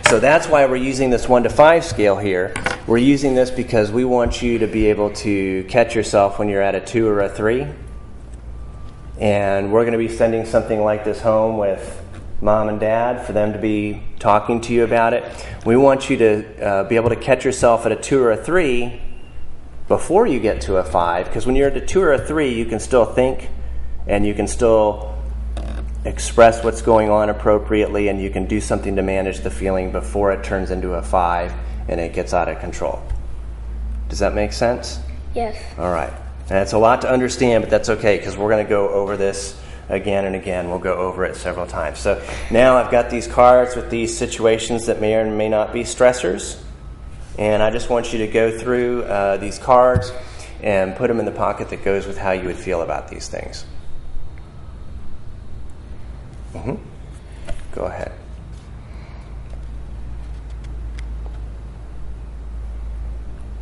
So that's why we're using this 1 to 5 scale here. We're using this because we want you to be able to catch yourself when you're at a 2 or a 3. And we're going to be sending something like this home with Mom and Dad for them to be talking to you about it. We want you to be able to catch yourself at a 2 or a 3 before you get to a 5, because when you're at a 2 or a 3, you can still think and you can still express what's going on appropriately, and you can do something to manage the feeling before it turns into a 5 and it gets out of control. Does that make sense? Yes. All right. And it's a lot to understand, but that's okay, because we're going to go over this again and again. We'll go over it several times. So now I've got these cards with these situations that may or may not be stressors, and I just want you to go through these cards and put them in the pocket that goes with how you would feel about these things. Go ahead.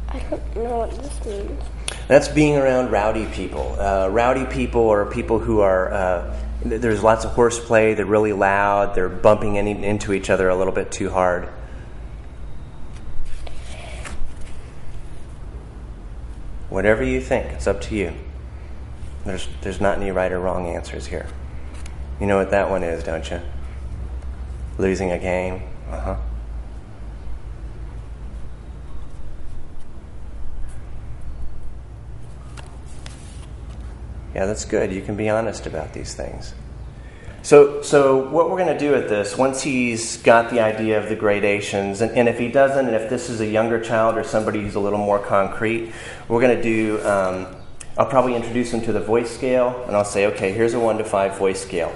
I don't know what this means. That's being around rowdy people. Rowdy people are people who are, there's lots of horseplay, they're really loud, they're bumping into each other a little bit too hard. Whatever you think, it's up to you. There's not any right or wrong answers here. You know what that one is, don't you? Losing a game. Yeah, that's good. You can be honest about these things. So what we're going to do with this, once he's got the idea of the gradations, and if he doesn't, and if this is a younger child or somebody who's a little more concrete, we're going to do, I'll probably introduce him to the voice scale, and I'll say, okay, here's a 1 to 5 voice scale.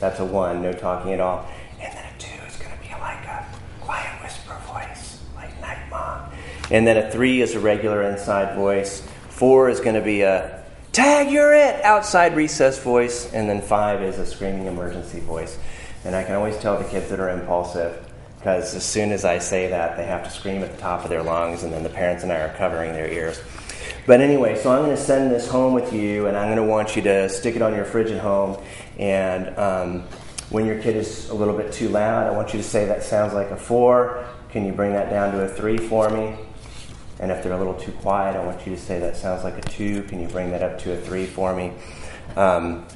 That's a 1, no talking at all. And then a 2 is going to be like a quiet whisper voice, like night mom. And then a 3 is a regular inside voice. 4 is going to be a tag, you're it, outside recess voice. And then 5 is a screaming emergency voice. And I can always tell the kids that are impulsive, because as soon as I say that, they have to scream at the top of their lungs, and then the parents and I are covering their ears. But anyway, so I'm going to send this home with you, and I'm going to want you to stick it on your fridge at home. And when your kid is a little bit too loud, I want you to say, that sounds like a 4. Can you bring that down to a 3 for me? And if they're a little too quiet, I want you to say, that sounds like a 2. Can you bring that up to a 3 for me? And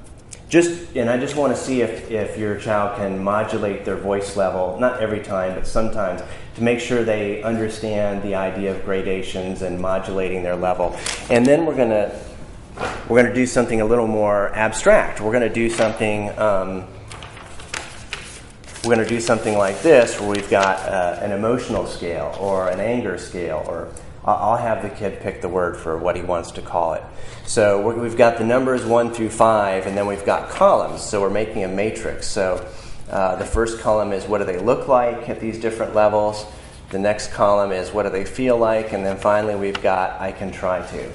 I just want to see if your child can modulate their voice level, not every time, but sometimes, to make sure they understand the idea of gradations and modulating their level. And then we're going to do something a little more abstract. We're going to do something like this, where we've got an emotional scale or an anger scale, or I'll have the kid pick the word for what he wants to call it. So we've got the numbers 1 through 5, and then we've got columns. So we're making a matrix. So the first column is, what do they look like at these different levels? The next column is, what do they feel like? And then finally we've got, I can try to.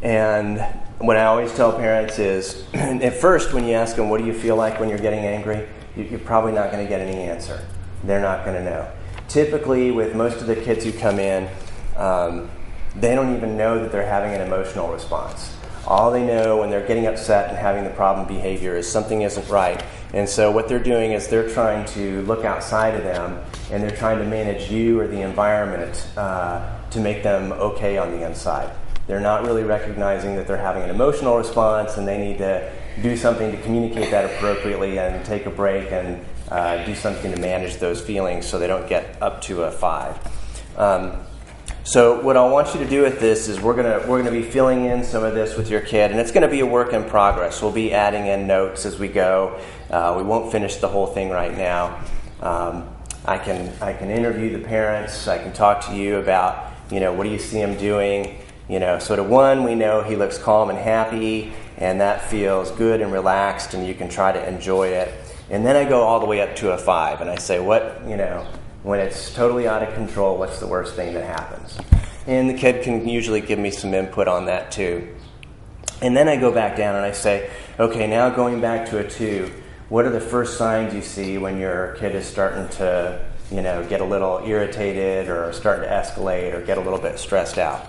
And what I always tell parents is, at first when you ask them, what do you feel like when you're getting angry? You're probably not going to get any answer. They're not going to know. Typically, with most of the kids who come in, they don't even know that they're having an emotional response. All they know when they're getting upset and having the problem behavior is something isn't right. And so what they're doing is they're trying to look outside of them, and they're trying to manage you or the environment to make them okay on the inside. They're not really recognizing that they're having an emotional response, and they need to do something to communicate that appropriately and take a break and do something to manage those feelings so they don't get up to a 5. So what I want you to do with this is we're gonna be filling in some of this with your kid, and it's going to be a work in progress. We'll be adding in notes as we go. We won't finish the whole thing right now. I can interview the parents. I can talk to you about, what do you see him doing? Sort of 1, we know he looks calm and happy, and that feels good and relaxed, and you can try to enjoy it. And then I go all the way up to a 5, and I say, when it's totally out of control, what's the worst thing that happens? And the kid can usually give me some input on that too. And then I go back down and I say, okay, now going back to a 2, what are the first signs you see when your kid is starting to, get a little irritated or starting to escalate or get a little bit stressed out?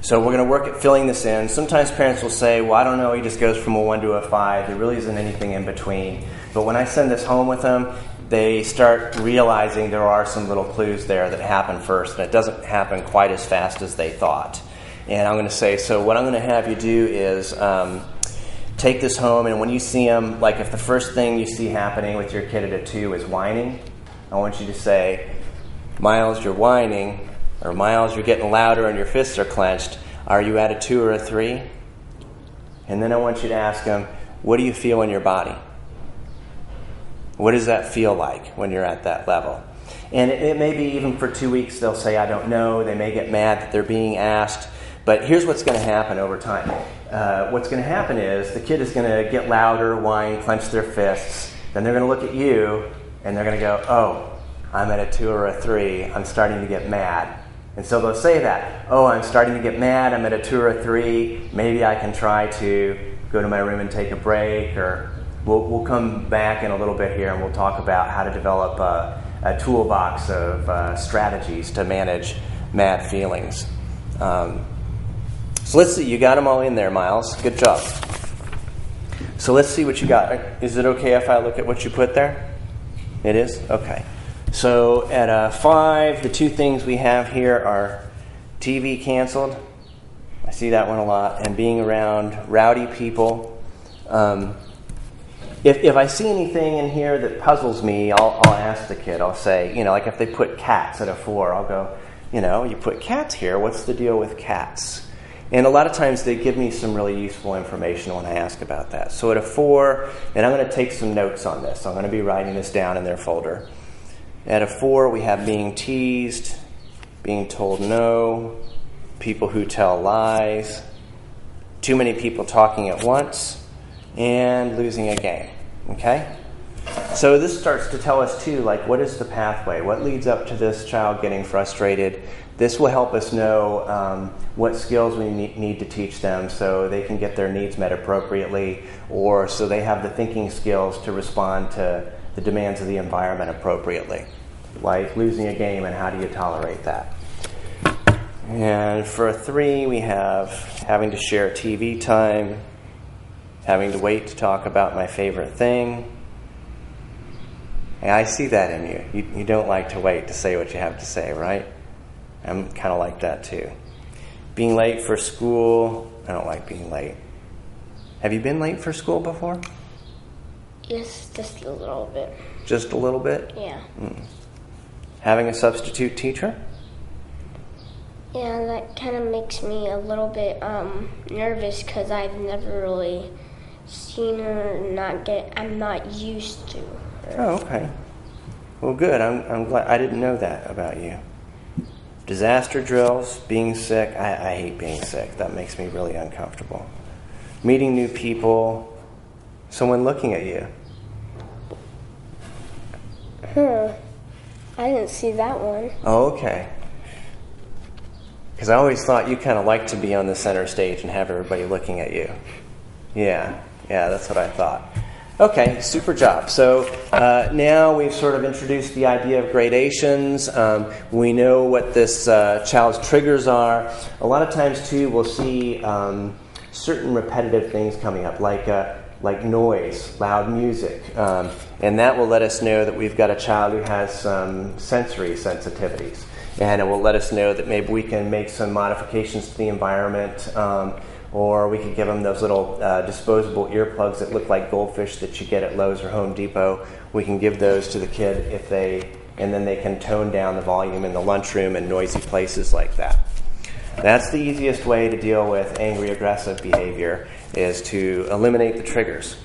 So we're going to work at filling this in. Sometimes parents will say, well, I don't know, he just goes from a 1 to a 5. There really isn't anything in between. But when I send this home with them, they start realizing there are some little clues there that happen first, and it doesn't happen quite as fast as they thought. And I'm going to say, so what I'm going to have you do is take this home, and when you see them, like if the first thing you see happening with your kid at a 2 is whining, I want you to say, Miles, you're whining, or Miles, you're getting louder and your fists are clenched. Are you at a 2 or a 3? And then I want you to ask them, what do you feel in your body? What does that feel like when you're at that level? And it may be even for 2 weeks they'll say, I don't know. They may get mad that they're being asked. But here's what's going to happen over time. What's going to happen is the kid is going to get louder, whine, clench their fists. Then they're going to look at you and they're going to go, oh, I'm at a 2 or a 3. I'm starting to get mad. And so they'll say that, oh, I'm starting to get mad. I'm at a 2 or a 3. Maybe I can try to go to my room and take a break, or we'll come back in a little bit here and we'll talk about how to develop a toolbox of strategies to manage mad feelings. So let's see, you got them all in there, Miles. Good job. So let's see what you got. Is it okay if I look at what you put there? It is? Okay. So at a 5, the 2 things we have here are TV canceled. I see that one a lot. And being around rowdy people. If I see anything in here that puzzles me, I'll ask the kid. I'll say, like if they put cats at a 4, I'll go, you put cats here. What's the deal with cats? And a lot of times they give me some really useful information when I ask about that. So at a 4, and I'm going to take some notes on this. I'm going to be writing this down in their folder. At a 4, we have being teased, being told no, people who tell lies, too many people talking at once, and losing a game. Okay? So this starts to tell us too, like, what is the pathway? What leads up to this child getting frustrated? This will help us know what skills we need to teach them so they can get their needs met appropriately, or so they have the thinking skills to respond to the demands of the environment appropriately, like losing a game and how do you tolerate that. And for a 3, we have having to share TV time, having to wait to talk about my favorite thing. And I see that in you. You don't like to wait to say what you have to say, right? I'm kind of like that too. Being late for school. I don't like being late. Have you been late for school before? Yes, just a little bit. Just a little bit? Yeah. Having a substitute teacher? Yeah, that kind of makes me a little bit nervous because I've never really seen her. I'm not used to her. Oh, okay. Well, good. I'm glad. I didn't know that about you. Disaster drills, being sick. I hate being sick. That makes me really uncomfortable. Meeting new people, someone looking at you. I didn't see that one. Oh, okay. Because I always thought you kind of liked to be on the center stage and have everybody looking at you. Yeah, that's what I thought. Okay, super job. So now we've sort of introduced the idea of gradations. We know what this child's triggers are. A lot of times, too, we'll see certain repetitive things coming up, like noise, loud music. And that will let us know that we've got a child who has some sensory sensitivities. And it will let us know that maybe we can make some modifications to the environment, or we could give them those little disposable earplugs that look like goldfish that you get at Lowe's or Home Depot. We can give those to the kid and then they can tone down the volume in the lunchroom and noisy places like that. That's the easiest way to deal with angry, aggressive behavior, is to eliminate the triggers.